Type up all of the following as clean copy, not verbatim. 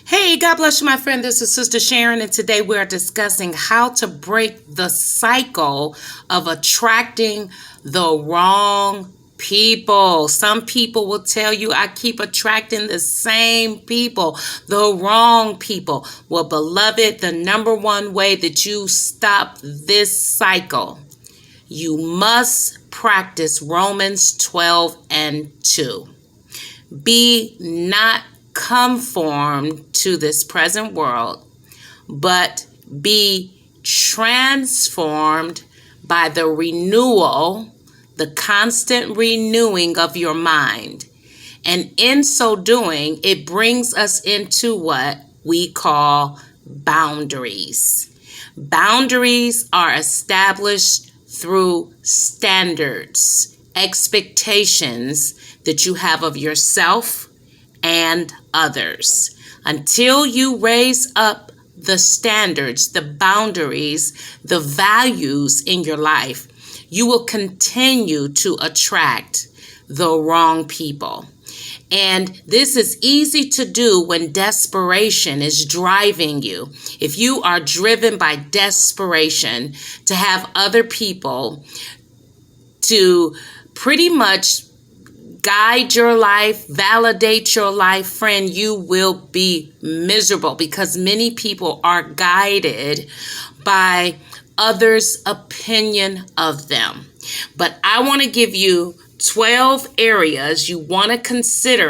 Hey, God bless you, my friend. This is Sister Sharon, and today we are discussing how to break the cycle of attracting the wrong people. Some people will tell you, I keep attracting the same people, the wrong people. Well, beloved, the number one way that you stop this cycle, you must practice Romans 12:2. Be not conformed to this present world, but be transformed by the renewal, the constant renewing of your mind. And in so doing, it brings us into what we call boundaries. Boundaries are established through standards, expectations that you have of yourself and others. Until you raise up the standards, the boundaries, the values in your life, you will continue to attract the wrong people. And this is easy to do when desperation is driving you. If you are driven by desperation to have other people to pretty much guide your life, validate your life, friend, you will be miserable because many people are guided by others' opinion of them. But I want to give you 12 areas you want to consider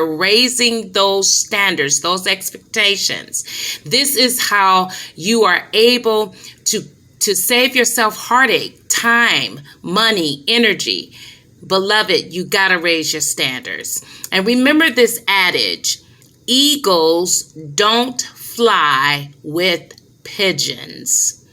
raising those standards, those expectations. This is how you are able to save yourself heartache, time, money, energy. Beloved, you got to raise your standards. And remember this adage, eagles don't fly with pigeons.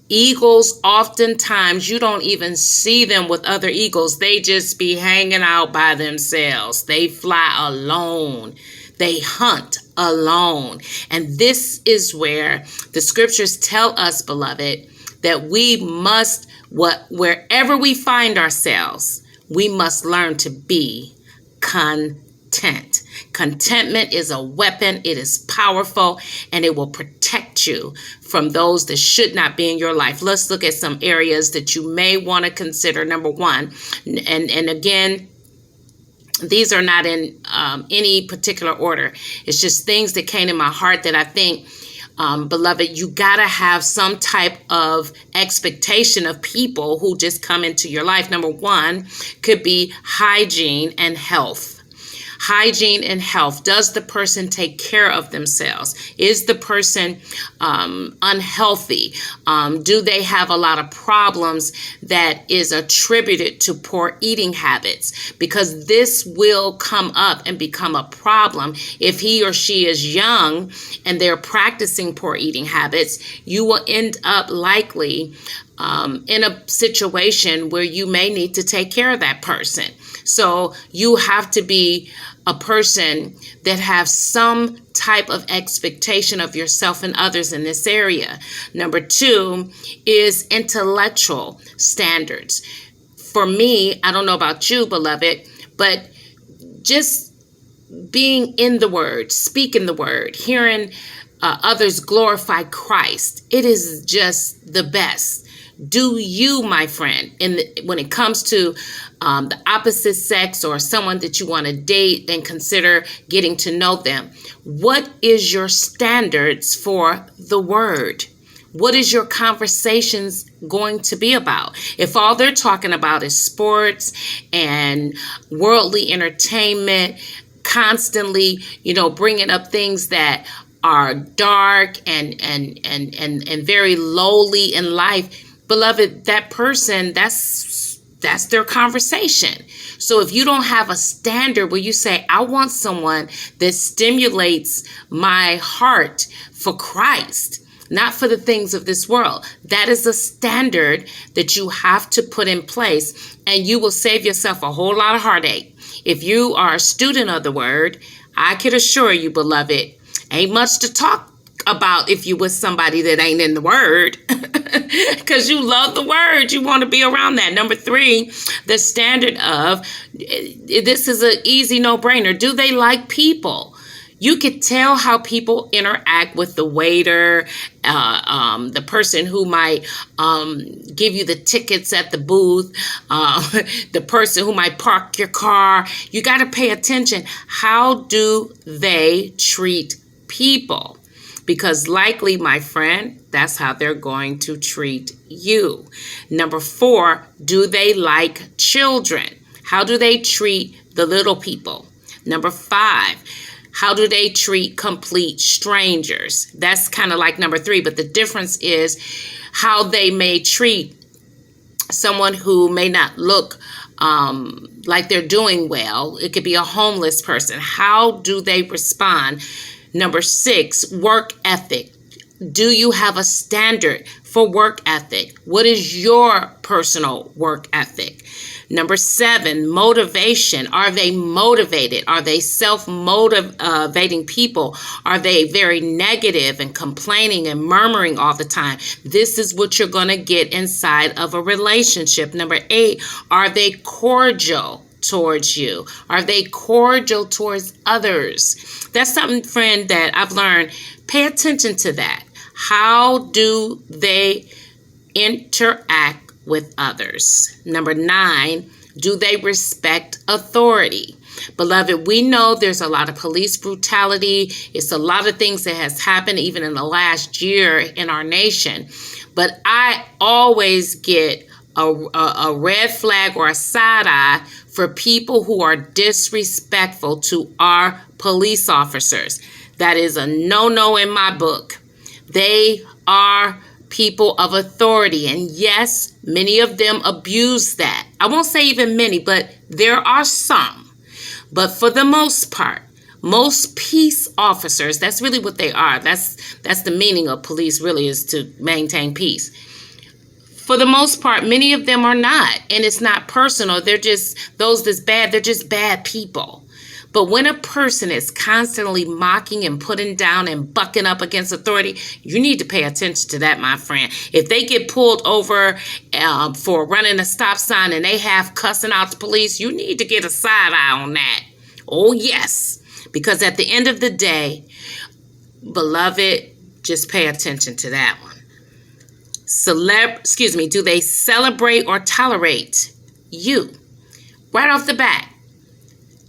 Eagles, oftentimes, you don't even see them with other eagles. They just be hanging out by themselves. They fly alone. They hunt alone. And this is where the scriptures tell us, beloved, that we must, wherever we find ourselves, we must learn to be content. Contentment is a weapon. It is powerful, and it will protect you from those that should not be in your life. Let's look at some areas that you may want to consider. Number one, and again, these are not in any particular order. It's just things that came in my heart that I think, beloved, you got to have some type of expectation of people who just come into your life. Number one could be hygiene and health. Hygiene and health. Does the person take care of themselves? Is the person unhealthy? Do they have a lot of problems that is attributed to poor eating habits? Because this will come up and become a problem if he or she is young and they're practicing poor eating habits. You will end up likely in a situation where you may need to take care of that person. So you have to be a person that has some type of expectation of yourself and others in this area. Number two is intellectual standards. For me, I don't know about you, beloved, but just being in the word, speaking the word, hearing others glorify Christ, it is just the best. Do you, my friend, when it comes to the opposite sex or someone that you want to date and consider getting to know them, what is your standards for the word? What is your conversations going to be about? If all they're talking about is sports and worldly entertainment, constantly, bringing up things that are dark and very lowly in life, beloved, that person, that's their conversation. So if you don't have a standard where you say, I want someone that stimulates my heart for Christ, not for the things of this world, that is a standard that you have to put in place, and you will save yourself a whole lot of heartache. If you are a student of the word, I can assure you, beloved, ain't much to talk about if you with somebody that ain't in the word, because you love the word. You want to be around that. Number three, the standard of, this is an easy no-brainer. Do they like people? You could tell how people interact with the waiter, the person who might give you the tickets at the booth, the person who might park your car. You got to pay attention. How do they treat people? Because likely, my friend, that's how they're going to treat you. Number 4, do they like children? How do they treat the little people? Number 5, how do they treat complete strangers? That's kind of like number 3, but the difference is how they may treat someone who may not look like they're doing well. It could be a homeless person. How do they respond? Number 6, work ethic. Do you have a standard for work ethic? What is your personal work ethic? Number 7, motivation. Are they motivated? Are they self-motivating people? Are they very negative and complaining and murmuring all the time? This is what you're going to get inside of a relationship. Number 8, are they cordial towards you? Are they cordial towards others? That's something, friend, that I've learned. Pay attention to that. How do they interact with others? Number 9, do they respect authority? Beloved, we know there's a lot of police brutality. It's a lot of things that has happened even in the last year in our nation. But I always get a red flag or a side eye for people who are disrespectful to our police officers. That is a no-no in my book. They are people of authority. And yes, many of them abuse that. I won't say even many, but there are some. But for the most part, most peace officers, that's really what they are. That's the meaning of police, really, is to maintain peace. For the most part, many of them are not. And it's not personal. They're just, those that's bad, they're just bad people. But when a person is constantly mocking and putting down and bucking up against authority, you need to pay attention to that, my friend. If they get pulled over for running a stop sign and they have cussing out the police, you need to get a side eye on that. Oh, yes. Because at the end of the day, beloved, just pay attention to that one. Do they celebrate or tolerate you? Right off the bat.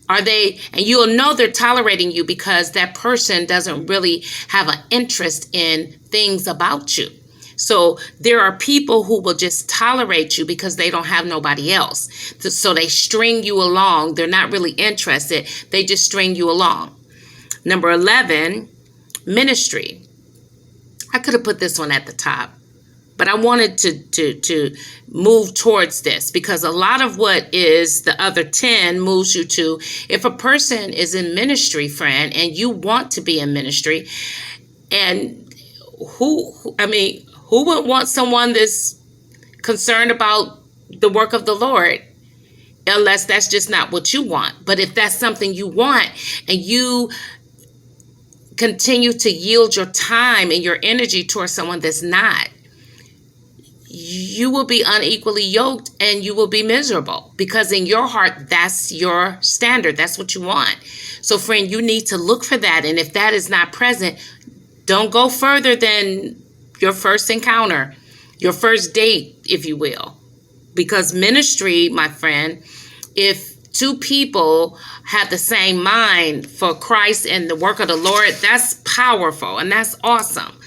Are they, and you'll know they're tolerating you because that person doesn't really have an interest in things about you. So there are people who will just tolerate you because they don't have nobody else. So they string you along. They're not really interested. They just string you along. Number 11, ministry. I could have put this one at the top, but I wanted to move towards this because a lot of what is the other 10 moves you to, if a person is in ministry, friend, and you want to be in ministry, and who wouldn't want someone that's concerned about the work of the Lord, unless that's just not what you want. But if that's something you want and you continue to yield your time and your energy towards someone that's not, you will be unequally yoked and you will be miserable because in your heart, that's your standard. That's what you want. So friend, you need to look for that. And if that is not present, don't go further than your first encounter, your first date, if you will. Because ministry, my friend, if two people have the same mind for Christ and the work of the Lord, that's powerful and that's awesome.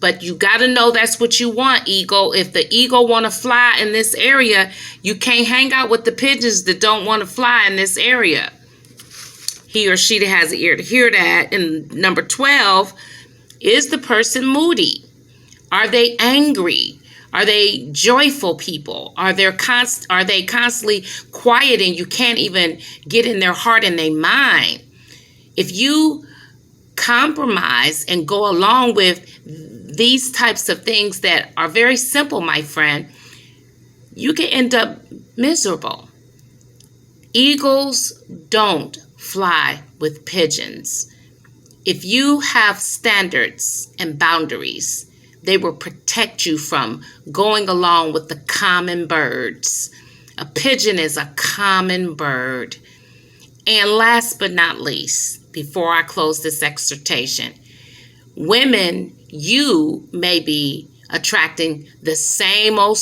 But you got to know that's what you want, ego. If the ego want to fly in this area, you can't hang out with the pigeons that don't want to fly in this area. He or she that has an ear to hear that. And number 12, is the person moody? Are they angry? Are they joyful people? Are they constantly quiet and you can't even get in their heart and their mind? If you compromise and go along with these types of things that are very simple, my friend, you can end up miserable. Eagles don't fly with pigeons. If you have standards and boundaries, they will protect you from going along with the common birds. A pigeon is a common bird. And last but not least, before I close this exhortation, women, you may be attracting the same old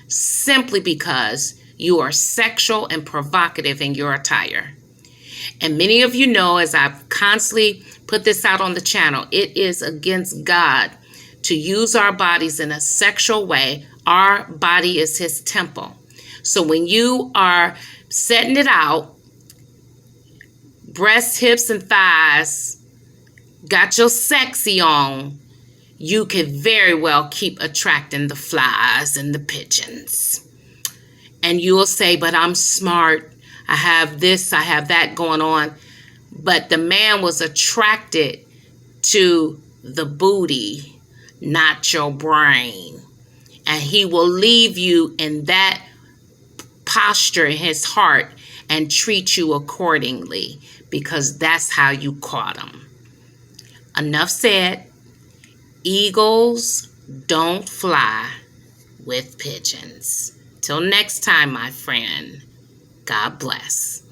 simply because you are sexual and provocative in your attire. And many of you know, as I've constantly put this out on the channel, it is against God to use our bodies in a sexual way. Our body is His temple. So when you are setting it out, breasts, hips, and thighs, got your sexy on, you could very well keep attracting the flies and the pigeons. And you'll say, but I'm smart. I have this, I have that going on. But the man was attracted to the booty, not your brain. And he will leave you in that posture in his heart and treat you accordingly, because that's how you caught him. Enough said. Eagles don't fly with pigeons. Till next time, my friend, God bless.